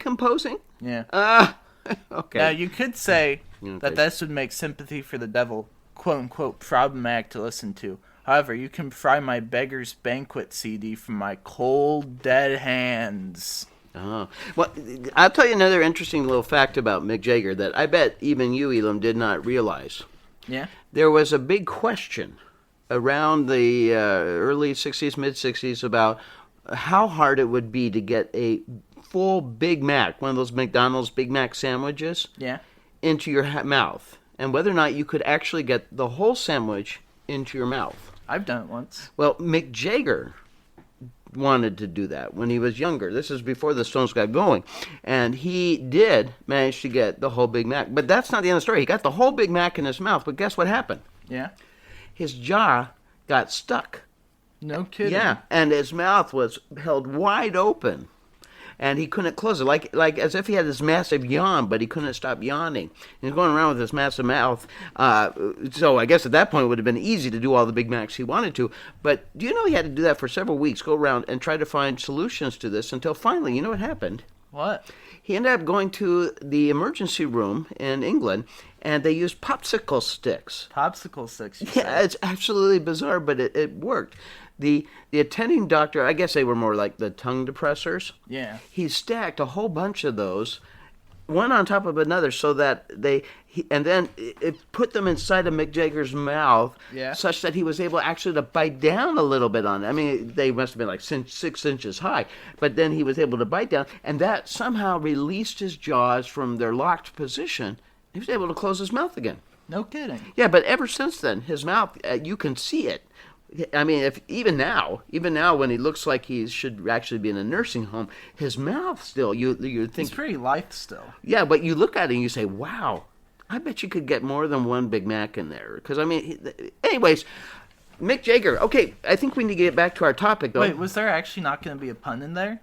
composing? Yeah. Okay. Now, you could say Okay. that this would make Sympathy for the Devil, quote-unquote, problematic to listen to. However, you can pry my Beggar's Banquet CD from my cold, dead hands. Oh. Well, I'll tell you another interesting little fact about Mick Jagger that I bet even you, Elam, did not realize. Yeah? There was a big question around the early 60s, mid-60s about how hard it would be to get a full Big Mac, one of those McDonald's Big Mac sandwiches, Yeah? into your mouth, and whether or not you could actually get the whole sandwich into your mouth. I've done it once. Well, Mick Jagger wanted to do that when he was younger. This is before the Stones got going. And he did manage to get the whole Big Mac. But that's not the end of the story. He got the whole Big Mac in his mouth, but guess what happened? Yeah? His jaw got stuck. No kidding. Yeah, and his mouth was held wide open. And he couldn't close it, like as if he had this massive yawn, but he couldn't stop yawning. He was going around with this massive mouth. So I guess at that point it would have been easy to do all the Big Macs he wanted to. But do you know he had to do that for several weeks, go around and try to find solutions to this until finally, you know what happened? What? He ended up going to the emergency room in England, and they used popsicle sticks. Popsicle sticks, you Yeah, said. it's absolutely bizarre, but it worked. The attending doctor, I guess they were more like the tongue depressors. Yeah. He stacked a whole bunch of those, one on top of another, so that and then it put them inside of Mick Jagger's mouth, Yeah. such that he was able actually to bite down a little bit on it. I mean, they must have been like 6 inches high, but then he was able to bite down, and that somehow released his jaws from their locked position. He was able to close his mouth again. No kidding. Yeah, but ever since then, his mouth, you can see it. I mean, if even now when he looks like he should actually be in a nursing home, his mouth still, you think... He's pretty lithe still. Yeah, but you look at it and you say, wow, I bet you could get more than one Big Mac in there. Because, I mean, anyways, Mick Jagger. Okay, I think we need to get back to our topic, though. Wait, was there actually not going to be a pun in there?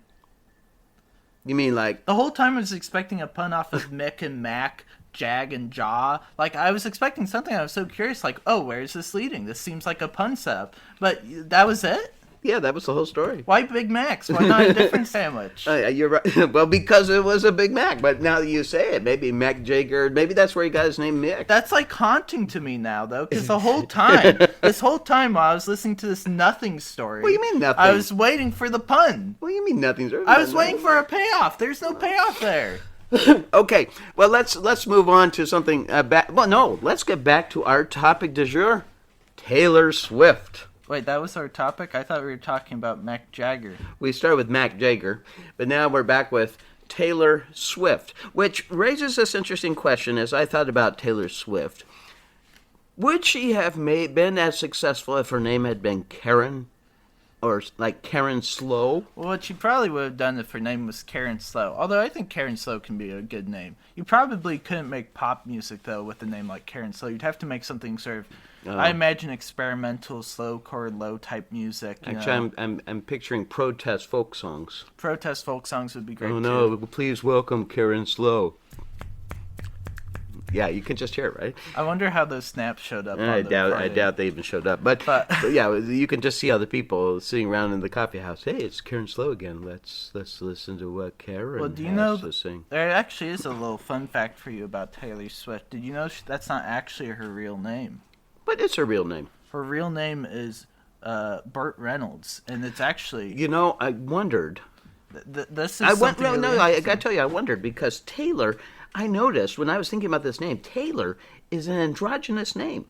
You mean like... The whole time I was expecting a pun off of Mick and Mac, Jag and Jaw. Like, I was expecting something. I was so curious, like, oh, where is this leading? This seems like a pun setup. But that was it? Yeah, that was the whole story. Why Big Macs? Why not a different sandwich? You're right. Well, because it was a Big Mac. But now that you say it, maybe Mick Jagger, maybe that's where he got his name Mick. That's like haunting to me now, though, because the whole time, while I was listening to this nothing story. What do you mean nothing? I was waiting for the pun. What do you mean nothing? I was waiting for a payoff. There's no payoff there. Okay, well, let's move on to something let's get back to our topic du jour, Taylor Swift. Wait, that was our topic? I thought we were talking about Mick Jagger. We started with Mick Jagger, but now we're back with Taylor Swift, which raises this interesting question as I thought about Taylor Swift. Would she have been as successful if her name had been Karen? Or like Karen Slow? Well, what she probably would have done if her name was Karen Slow. Although I think Karen Slow can be a good name. You probably couldn't make pop music, though, with a name like Karen Slow. You'd have to make something sort of, I imagine, experimental, slowcore, low type music. Actually, I'm picturing protest folk songs. Protest folk songs would be great, Oh, too. no, please welcome Karen Slow. Yeah, you can just hear it, right? I wonder how those snaps showed up. I doubt they even showed up. But yeah, you can just see other people sitting around in the coffee house. Hey, it's Karen Slow again. Let's listen to what Karen has to sing. There actually is a little fun fact for you about Taylor Swift. Did you know that's not actually her real name? But it's her real name. Her real name is Burt Reynolds, and it's actually... You know, I wondered. This is I got to tell you, I wondered because Taylor... I noticed when I was thinking about this name, Taylor is an androgynous name.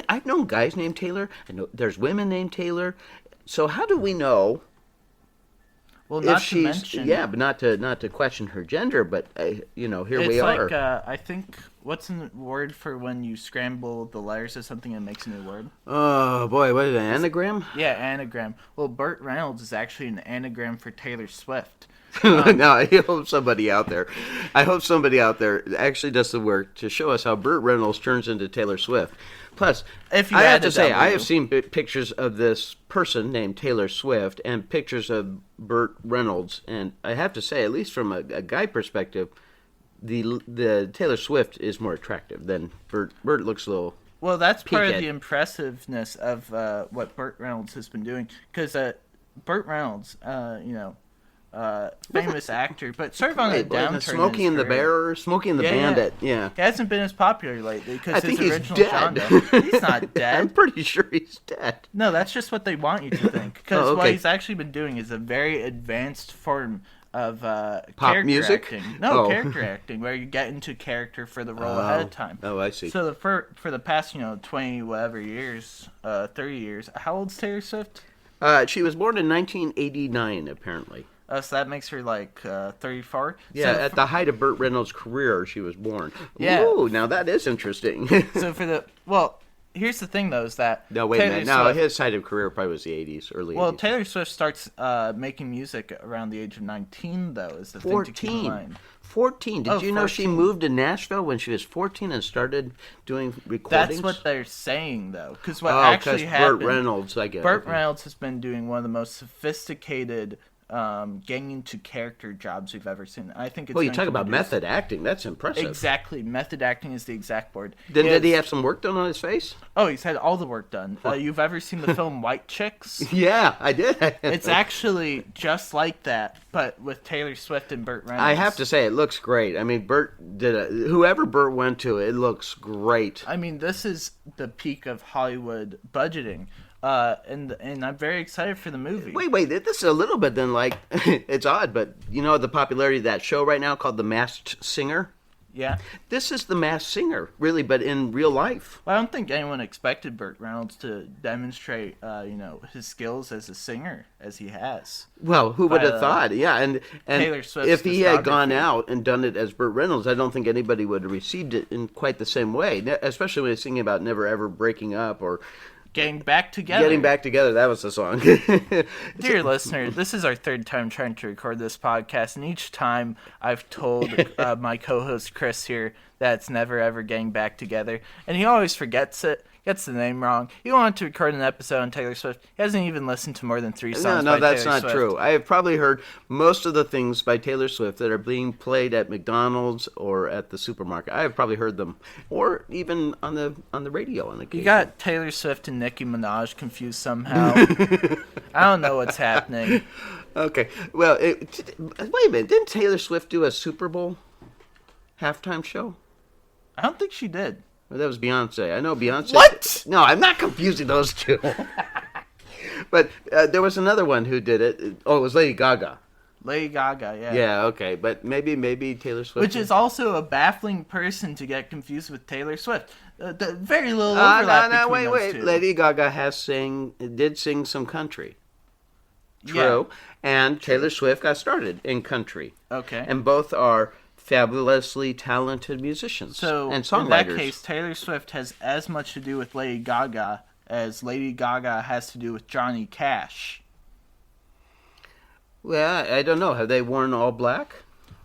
I've known guys named Taylor. I know there's women named Taylor. So how do we know? Well, not to mention, but not to question her gender. But here we are. It's like I think what's the word for when you scramble the letters of something and makes a new word? Oh boy, what is it? An anagram? Yeah, anagram. Well, Burt Reynolds is actually an anagram for Taylor Swift. Now, I hope somebody out there actually does the work to show us how Burt Reynolds turns into Taylor Swift. Plus, I have to say, I have seen pictures of this person named Taylor Swift and pictures of Burt Reynolds, and I have to say, at least from a guy perspective, the Taylor Swift is more attractive than Burt. Burt looks a little. Well, that's part of the impressiveness of what Burt Reynolds has been doing, because Burt Reynolds, famous actor, but sort of on a downturn. Smokey and the Bear, Smokey and the Bandit. Yeah, he hasn't been as popular lately because his original genre. He's not dead. I'm pretty sure he's dead. No, that's just what they want you to think. Because what he's actually been doing is a very advanced form of pop character music. Acting. No, character acting, where you get into character for the role ahead of time. Oh, I see. So for the past 20 whatever years, 30 years. How old's Taylor Swift? She was born in 1989, apparently. So that makes her like 34. Yeah, so at the height of Burt Reynolds' career, she was born. Yeah. Ooh, now that is interesting. So here's the thing though, is that no, wait a minute. No, his height of career probably was the 80s, early 80s. Well, Taylor Swift starts making music around the age of 19, though, is the 14. thing to keep in mind. 14. Did you know she moved to Nashville when she was 14 and started doing recordings? That's what they're saying, though. Because what actually happened... Burt Reynolds, I guess. Burt Reynolds has been doing one of the most sophisticated getting into character jobs we've ever seen. I think it's you talk about method acting. That's impressive. Exactly. Method acting is the exact word. Did he have some work done on his face? Oh, he's had all the work done. You've ever seen the film White Chicks? Yeah, I did. It's actually just like that, but with Taylor Swift and Burt Reynolds. I have to say, it looks great. I mean, whoever Burt went to, it looks great. I mean, this is the peak of Hollywood budgeting. And I'm very excited for the movie. Wait, this is a little bit then like, it's odd, but you know the popularity of that show right now called The Masked Singer? Yeah. This is The Masked Singer, really, but in real life. Well, I don't think anyone expected Burt Reynolds to demonstrate, his skills as a singer as he has. Well, who would have thought? Yeah, and Taylor Swift's if he had gone out and done it as Burt Reynolds, I don't think anybody would have received it in quite the same way, especially when he's singing about never ever breaking up or... Getting back together. Getting back together, that was the song. Dear listener, this is our third time trying to record this podcast, and each time I've told my co-host Chris here that it's never ever getting back together, and he always forgets it, gets the name wrong. He wanted to record an episode on Taylor Swift. He hasn't even listened to more than 3 songs by that's Taylor not Swift. true. I have probably heard most of the things by Taylor Swift that are being played at McDonald's or at the supermarket. I have probably heard them, or even on the radio on occasion. You got Taylor Swift and Nicki Minaj confused somehow. I don't know what's happening. Okay, well, wait a minute. Didn't Taylor Swift do a Super Bowl halftime show? I don't think she did. Well, that was Beyonce. I know Beyonce. What? No, I'm not confusing those two. But there was another one who did it. Oh, it was Lady Gaga. Lady Gaga, yeah. Yeah, okay. But maybe Taylor Swift. Which is also a baffling person to get confused with Taylor Swift. Very little overlap between those two. Lady Gaga did sing some country. True. Yeah. And Taylor Swift got started in country. Okay. And both are fabulously talented musicians and songwriters. In that case, Taylor Swift has as much to do with Lady Gaga as Lady Gaga has to do with Johnny Cash. Well, I don't know. Have they worn all black?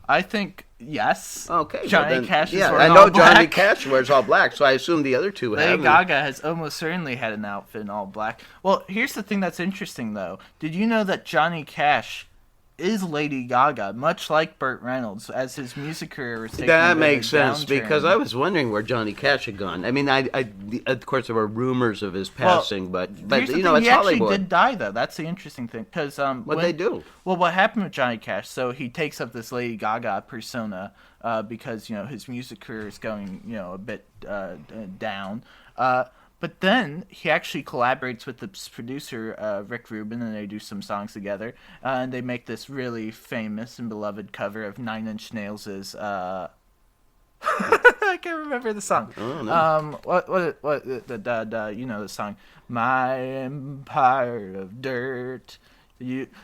I think yes. Okay. Johnny Cash is wearing all black. I know Johnny Cash wears all black, so I assume the other two have. Lady Gaga has almost certainly had an outfit in all black. Well, here's the thing that's interesting, though. Did you know that Johnny Cash is Lady Gaga, much like Burt Reynolds, as his music career was taking That makes sense, downturn. because I was wondering where Johnny Cash had gone. I mean, of course, there were rumors of his passing, but it's Hollywood. He actually did die, though. That's the interesting thing. What'd they do? Well, what happened with Johnny Cash, so he takes up this Lady Gaga persona because, his music career is going, a bit down. But then he actually collaborates with the producer, Rick Rubin, and they do some songs together. And they make this really famous and beloved cover of 9 Inch Nails' I can't remember the song. Oh, no. The song, My Empire of Dirt.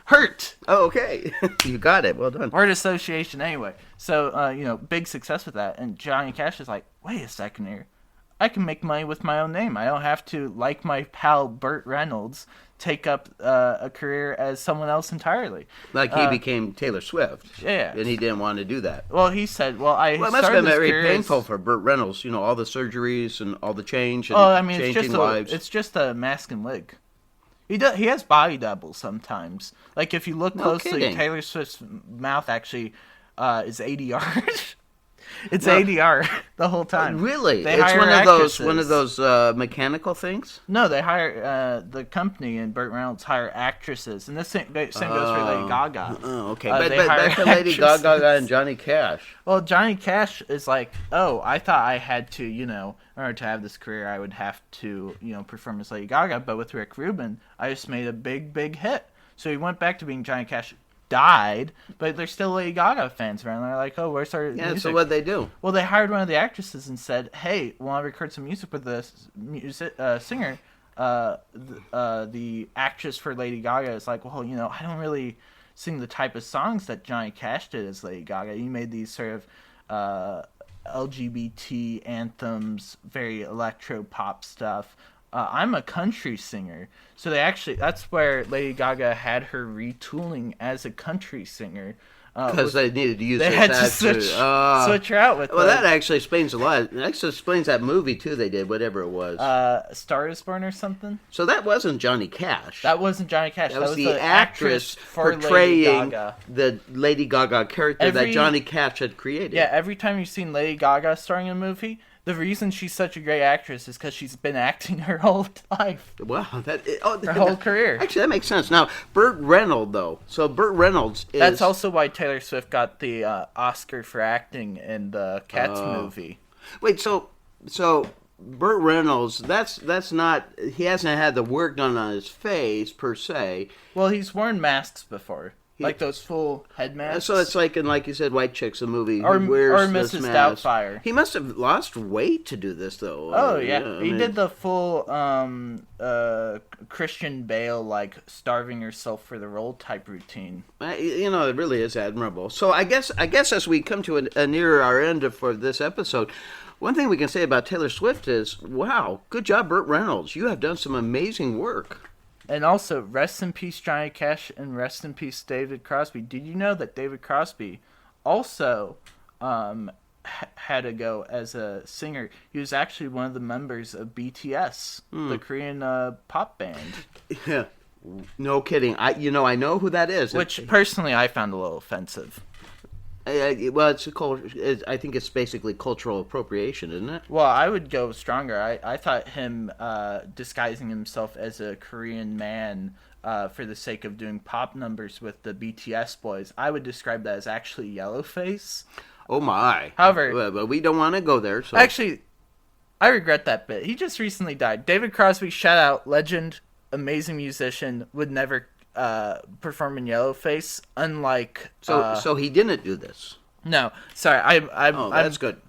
Hurt! Oh, okay. You got it. Well done. Word association, anyway. So, big success with that. And Johnny Cash is like, wait a second here. I can make money with my own name. I don't have to, like my pal Burt Reynolds, take up a career as someone else entirely. Like he became Taylor Swift. Yeah. And he didn't want to do that. Well, he said, it must have been very painful for Burt Reynolds, all the surgeries and all the change and changing lives. It's just a mask and wig. He has body doubles sometimes. Like, if you look closely, Taylor Swift's mouth actually is ADR. It's ADR the whole time. Really? They It's hire one of those mechanical things? No, they hire the company and Burt Reynolds hire actresses, and the same goes for Lady Gaga. Oh, okay. But back to Lady Gaga and Johnny Cash. Well, Johnny Cash is like, oh, I thought I had to, in order to have this career, I would have to, perform as Lady Gaga. But with Rick Rubin, I just made a big, big hit. So he went back to being Johnny Cash. Died, but there's still Lady Gaga fans around. They're like, "Oh, where's our music?" So what'd they do? Well, they hired one of the actresses and said, "Hey, want to record some music with this singer?" The actress for Lady Gaga is like, "Well, I don't really sing the type of songs that Johnny Cash did as Lady Gaga. You made these sort of LGBT anthems, very electro pop stuff." I'm a country singer. So that's where Lady Gaga had her retooling as a country singer. Because they needed to use they had to switch her out with well, that actually explains a lot. It actually explains that movie, too, they did, whatever it was. Star is Born or something? So that wasn't Johnny Cash. That wasn't Johnny Cash. That was the actress portraying the Lady Gaga character that Johnny Cash had created. Yeah, every time you've seen Lady Gaga starring in a movie, the reason she's such a great actress is because she's been acting her whole life. Wow, her whole career. Actually, that makes sense. Now, Burt Reynolds, though. So Burt Reynolds is... That's also why Taylor Swift got the Oscar for acting in the Cats movie. Wait, so Burt Reynolds, that's not... He hasn't had the work done on his face, per se. Well, he's worn masks before. Like those full head masks. So it's like you said, White Chicks, the movie. Or Mrs. Doubtfire. He must have lost weight to do this, though. Oh, yeah. He did the full Christian Bale, like, starving yourself for the role type routine. It really is admirable. So I guess as we come to a nearer our end for this episode, one thing we can say about Taylor Swift is, wow, good job, Burt Reynolds. You have done some amazing work. And also, rest in peace, Johnny Cash, and rest in peace, David Crosby. Did you know that David Crosby also had to go as a singer? He was actually one of the members of BTS, the Korean pop band. Yeah, no kidding. I know who that is. Which, personally, I found a little offensive. Well, I think it's basically cultural appropriation, isn't it? Well, I would go stronger. I thought him disguising himself as a Korean man for the sake of doing pop numbers with the BTS boys, I would describe that as actually yellowface. Oh, my. However... But we don't want to go there. So. Actually, I regret that bit. He just recently died. David Crosby, shout out, legend, amazing musician, would never... perform in yellowface, unlike... So he didn't do this? No. Sorry, that's good.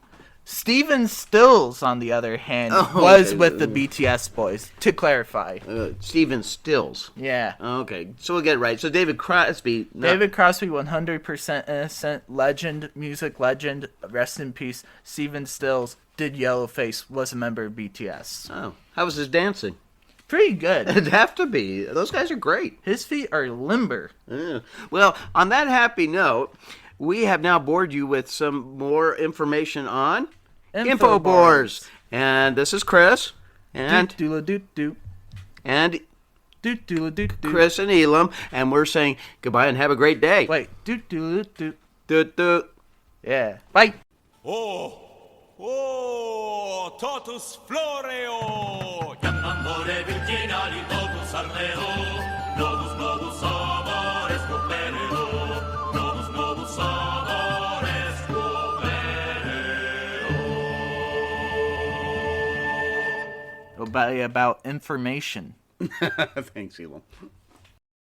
Steven Stills, on the other hand, was with the BTS boys, to clarify. Steven Stills? Yeah. Okay, so we'll get it right. So David Crosby... David Crosby, 100% innocent, legend, music legend, rest in peace. Steven Stills did yellowface, was a member of BTS. Oh, how was his dancing? Pretty good. It'd have to be. Those guys are great. His feet are limber. Yeah. Well, on that happy note, we have now bored you with some more information on Infobores. And this is Chris. And and Chris and Elam. And we're saying goodbye and have a great day. Wait. Yeah. Bye. Oh, totus floreo, amore virginali, totus arleo, novus amores copereo, novus amores copereo. About information. Thanks, Elam.